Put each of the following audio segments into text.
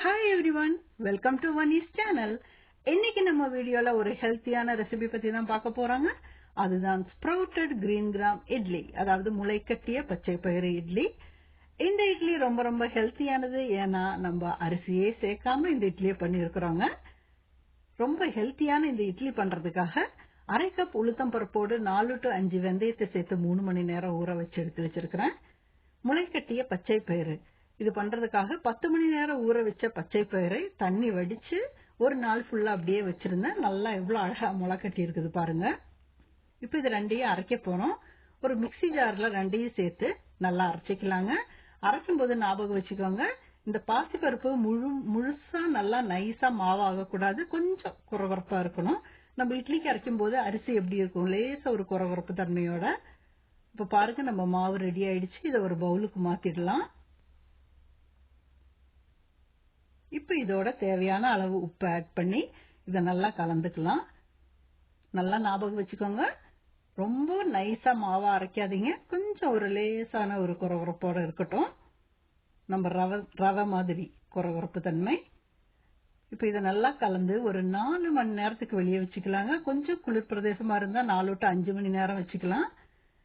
Hi everyone, welcome to Vani's channel. இன்னைக்கு நம்ம வீடியோல ஒரு ஹெல்த்தியான ரெசிபி பத்தி தான் பார்க்க போறாங்க. அதுதான் sprouted green gram idli, அதாவது முளைக்கட்டிய பச்சை பயிறு இட்லி. இந்த இட்லி ரொம்ப ரொம்ப ஹெல்த்தியானது. ஏன்னா நம்ம அரிசியே சேர்க்காம இந்த இட்லியை பண்ணி இருக்கிறோங்க. ரொம்ப ஹெல்த்தியான இந்த இட்லி பண்றதுக்காக அரை கப் உளுத்தம் பருப்போடு 4 to 5 வெந்தயத்தை சேர்த்து 3 மணி நேரம் ஊற வச்சு எடுத்து வச்சிருக்கிறேன். முளைக்கட்டிய பச்சை பயிறு இது பண்றதுக்காக 10 மணி நேரம் ஊற வச்ச பச்சை பயிரை தண்ணி வடிச்சு ஒரு நாள் ஃபுல்லா அப்படியே வச்சிருந்தேன். நல்லா எவ்வளவு அழகா முளைக்கட்டி இருக்குது பாருங்க. இப்ப இது ரெண்டையும் அரைக்க போறோம். ஒரு மிக்ஸி ஜார்ல ரெண்டையும் சேர்த்து நல்லா அரைச்சிக்கலாங்க. அரைக்கும் போது ஞாபகம் வச்சுக்கோங்க, இந்த பாசிப்பருப்பு முழுசா நல்லா நைஸா மாவாக கூடாது, கொஞ்சம் குறகுறப்பா இருக்கணும். நம்ம இட்லிக்கு அரைக்கும் போது அரிசி எப்படி இருக்கும், லேசா ஒரு குறகுறப்பு தன்மையோட. இப்ப பாருங்க, நம்ம மாவு ரெடி ஆயிடுச்சு. இதை ஒரு பவுலுக்கு மாத்திடலாம். இப்ப இதோட தேவையான அளவு உப்பு ஆட் பண்ணி இதை நல்லா கலந்துக்கலாம். நல்லா ஞாபகம் வச்சுக்கோங்க, ரொம்ப நைஸா மாவா அரைக்காதீங்க, கொஞ்சம் ஒரு லேசான ஒரு குறகுறப்போட இருக்கட்டும். நம்ம ரவை மாதிரி குறகுறப்பு தன்மை. இப்ப இதை நல்லா கலந்து ஒரு 4 மணி நேரத்துக்கு வெளியே வச்சுக்கலாங்க. கொஞ்சம் குளிர் பிரதேசமா இருந்தா 4 to 5 மணி நேரம் வச்சுக்கலாம்.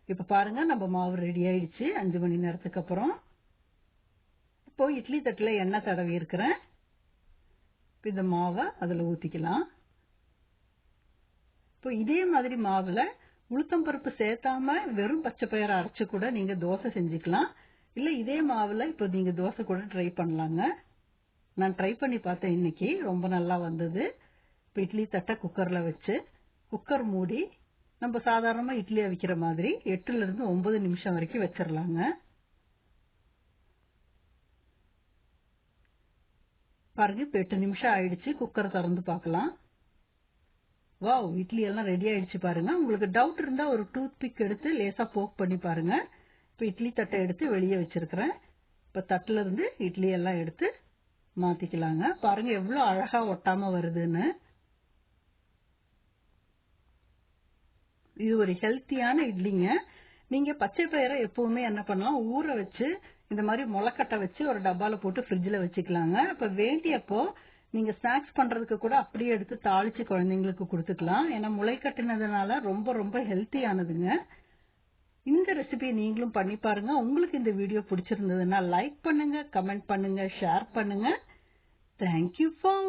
இப்ப பாருங்க, நம்ம மாவு ரெடி ஆயிடுச்சு 5 மணி நேரத்துக்கு அப்புறம். இப்போ இட்லி தட்டுல எண்ணெய் தடவி இருக்கிறேன். இந்த மாவை அதுல ஊத்திக்கலாம். இப்போ இதே மாதிரி மாவுல உளுத்தம் பருப்பு சேர்த்தாம வெறும் பச்சை பயிரை அரைச்சு கூட நீங்க தோசை செஞ்சுக்கலாம். இல்ல இதே மாவுல இப்போ நீங்க தோசை கூட ட்ரை பண்ணலாங்க. நான் ட்ரை பண்ணி பார்த்தேன் இன்னைக்கு, ரொம்ப நல்லா வந்தது. இப்போ இட்லி தட்டை குக்கர்ல வச்சு குக்கர் மூடி நம்ம சாதாரணமா இட்லி அவிக்கிற மாதிரி 8 to 9 நிமிஷம் வரைக்கும் வச்சிடலாங்க. பாருங்க, இப்ப 8 நிமிஷம் ஆயிடுச்சு. குக்கர் திறந்து பார்க்கலாம். வாவ், இட்லி எல்லாம் ரெடி ஆயிடுச்சு பாருங்க. உங்களுக்கு டவுட் இருந்தா ஒரு டூத் பிக் எடுத்து லேசா போக் பண்ணி பாருங்க. இப்ப இட்லி தட்டை எடுத்து வெளியே வச்சிருக்கிறேன். இப்ப தட்டுல இருந்து இட்லி எல்லாம் எடுத்து மாத்திக்கலாங்க. பாருங்க எவ்வளவு அழகா ஒட்டாம வருதுன்னு. இது ஒரு ஹெல்த்தியான இட்லிங்க. நீங்க பச்சை பயிரை எப்பவுமே என்ன பண்ணலாம், ஊற வச்சு இந்த மாதிரி முளைக்கட்டை வச்சு ஒரு டப்பால போட்டு ஃப்ரிட்ஜ்ல வச்சுக்கலாங்க. இப்ப வேண்டியப்போ நீங்க ஸ்நாக்ஸ் பண்றதுக்கு கூட அப்படியே எடுத்து தாளிச்சு குழந்தைங்களுக்கு கொடுத்துக்கலாம். ஏன்னா முளைக்கட்டினதுனால ரொம்ப ரொம்ப ஹெல்த்தியானதுங்க. இந்த ரெசிபி நீங்களும் பண்ணி பாருங்க. உங்களுக்கு இந்த வீடியோ பிடிச்சிருந்ததுன்னா லைக் பண்ணுங்க, கமெண்ட் பண்ணுங்க, ஷேர் பண்ணுங்க. Thank you for